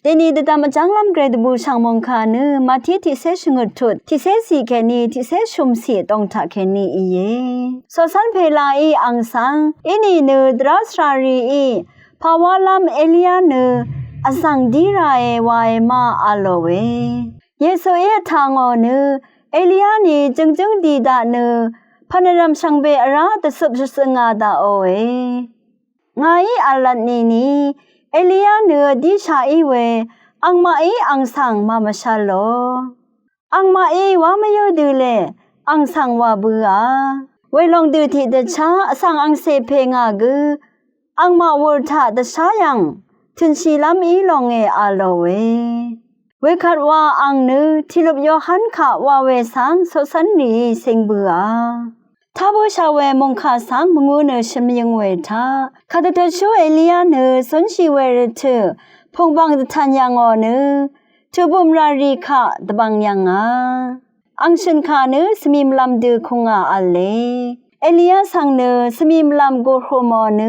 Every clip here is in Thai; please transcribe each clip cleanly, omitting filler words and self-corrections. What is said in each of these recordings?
เดนีเดตามจังลำเกรดบูช่างมงคาเนมาที่เสชงดทุดที่เสสีแค่นี้ที่เสชุมสีต้องทักแค่นี้อีเยสสันเพลาอีอังสังอินีเนดรัสรารีอีภาวะลำเอลียเนอสังดีราเอวายมาอาโลเวเยซูเอทางอเนเอลียนีจึงดีดาเนพันรำช่างเบอราตสุบสงาดาโอเวไงอาลันนีเอลียเนดิชาอีเวอังมาอีอังสังมาชาโลอังมาอีวามยดูเลอังสังวาบัวเวลองดูที่เดชาสังอังเซเพงากืออังมาวรธาเดชายังถึงชีลำอีลองเออาโลเวขัดว่าอังนึที่ลบยอหันขะว่าเวสังสสันนีเซงเบือถ้าบูชาเวมงคาสังมงูเนชมยังเวทาข้าแต่เธอช่วยเอลียเนสนชีเวรเธอพงบังทันยังอเนเธอบุมรารีขะตบังยังอังชินขาเนสมีมลำดือคงอาเลเอลียสังเนสมีมลำโกโรมอเน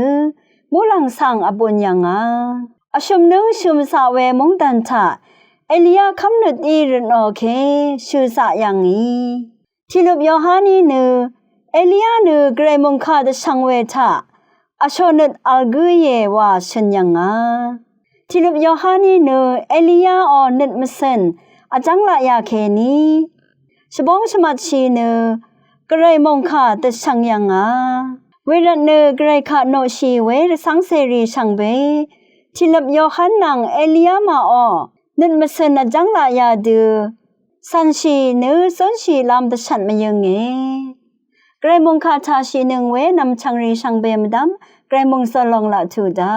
มูลังสังอบุญยังอชุมนึงชุมสาเวมงดันทะเอลียคำนึดอีรนโอเคชื่อสะยังอีที่ลบยอฮานีเนเอลียเนเกรมงคาเดชังเวทะอชนึดอัลกุเยวาชันยังที่ลบยอฮานีเนเอลียออนึดมเซนอาจังละยาเคนีฉบงฉมัดชีเนเกรมงคาเดชังยังเวรเนเกรคาโนชีเวรสังเสรีชังเบที่ลบยอฮันนังเอลียมาออนึดมเซนอาจังละยาดือสันชีเนสนชีลำเดชันมายังเงเกรมงคาทาชีนึงเวนำชังรีชังเบมดำเกรมงสลองละทูดา